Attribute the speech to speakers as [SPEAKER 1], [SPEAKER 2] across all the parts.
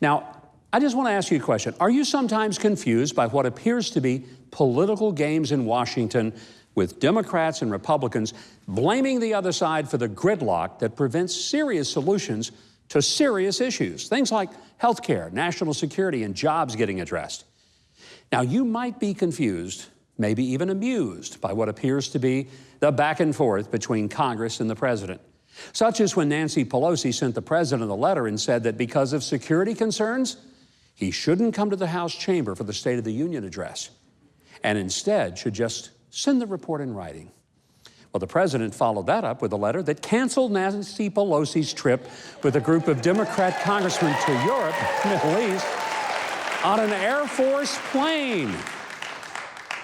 [SPEAKER 1] Now, I just want to ask you a question. Are you sometimes confused by what appears to be political games in Washington with Democrats and Republicans blaming the other side for the gridlock that prevents serious solutions to serious issues? Things like health care, national security, and jobs getting addressed. Now, you might be confused, maybe even amused, by what appears to be the back and forth between Congress and the president, such as when Nancy Pelosi sent the president a letter and said that because of security concerns, he shouldn't come to the House chamber for the State of the Union address, and instead should just send the report in writing. Well, the president followed that up with a letter that canceled Nancy Pelosi's trip with a group of Democrat congressmen to Europe, Middle East, on an Air Force plane.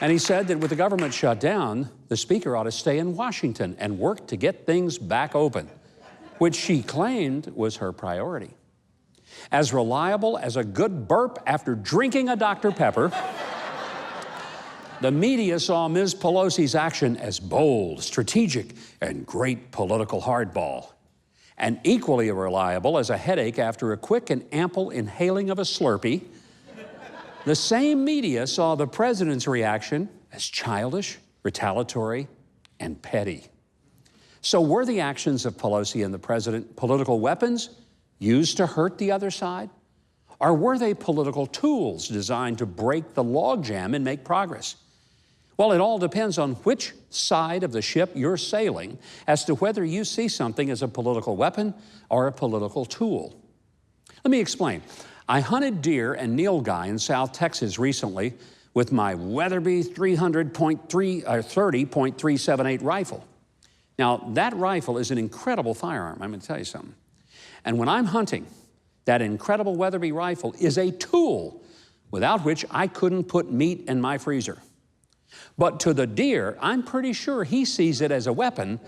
[SPEAKER 1] And he said that with the government shut down, the Speaker ought to stay in Washington and work to get things back open, which she claimed was her priority. As reliable as a good burp after drinking a Dr. Pepper, the media saw Ms. Pelosi's action as bold, strategic, and great political hardball. And equally reliable as a headache after a quick and ample inhaling of a Slurpee, the same media saw the president's reaction as childish, retaliatory, and petty. So were the actions of Pelosi and the president political weapons used to hurt the other side? Or were they political tools designed to break the logjam and make progress? Well, it all depends on which side of the ship you're sailing as to whether you see something as a political weapon or a political tool. Let me explain. I hunted deer and nilgai in South Texas recently with my Weatherby 30.378 rifle. Now, that rifle is an incredible firearm, I'm going to tell you something. And when I'm hunting, that incredible Weatherby rifle is a tool without which I couldn't put meat in my freezer. But to the deer, I'm pretty sure he sees it as a weapon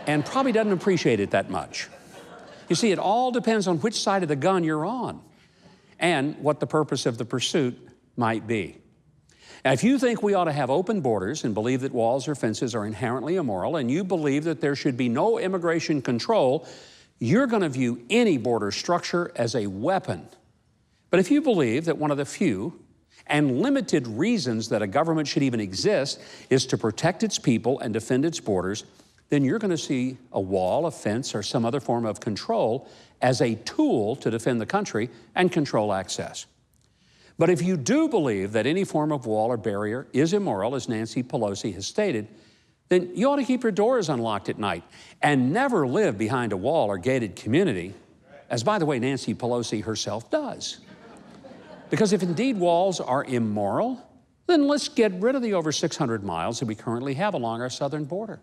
[SPEAKER 1] and probably doesn't appreciate it that much. You see, it all depends on which side of the gun you're on and what the purpose of the pursuit might be. Now, if you think we ought to have open borders and believe that walls or fences are inherently immoral, and you believe that there should be no immigration control, you're going to view any border structure as a weapon. But if you believe that one of the few and limited reasons that a government should even exist is to protect its people and defend its borders, then you're going to see a wall, a fence, or some other form of control as a tool to defend the country and control access. But if you do believe that any form of wall or barrier is immoral, as Nancy Pelosi has stated, then you ought to keep your doors unlocked at night and never live behind a wall or gated community, as, by the way, Nancy Pelosi herself does. Because if indeed walls are immoral, then let's get rid of the over 600 miles that we currently have along our southern border.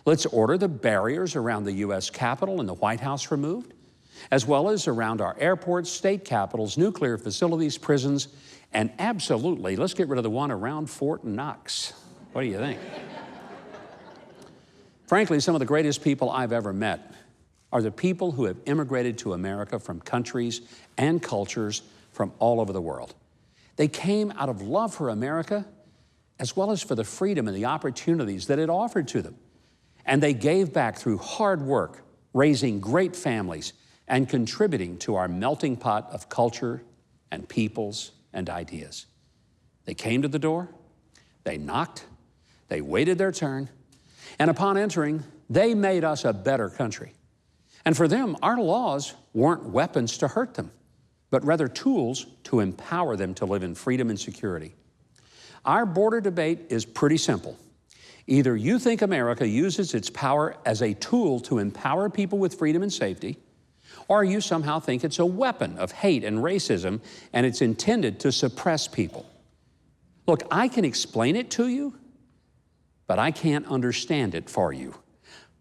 [SPEAKER 1] Let's order the barriers around the U.S. Capitol and the White House removed, as well as around our airports, state capitals, nuclear facilities, prisons, and absolutely, let's get rid of the one around Fort Knox. What do you think? Frankly, some of the greatest people I've ever met are the people who have immigrated to America from countries and cultures from all over the world. They came out of love for America, as well as for the freedom and the opportunities that it offered to them. And they gave back through hard work, raising great families, and contributing to our melting pot of culture and peoples and ideas. They came to the door, they knocked, they waited their turn, and upon entering, they made us a better country. And for them, our laws weren't weapons to hurt them, but rather tools to empower them to live in freedom and security. Our border debate is pretty simple. Either you think America uses its power as a tool to empower people with freedom and safety, or you somehow think it's a weapon of hate and racism and it's intended to suppress people. Look, I can explain it to you, but I can't understand it for you.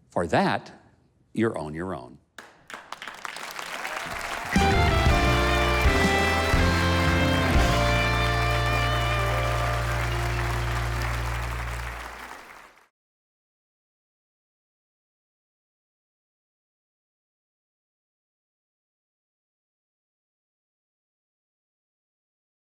[SPEAKER 1] For that, you're on your own.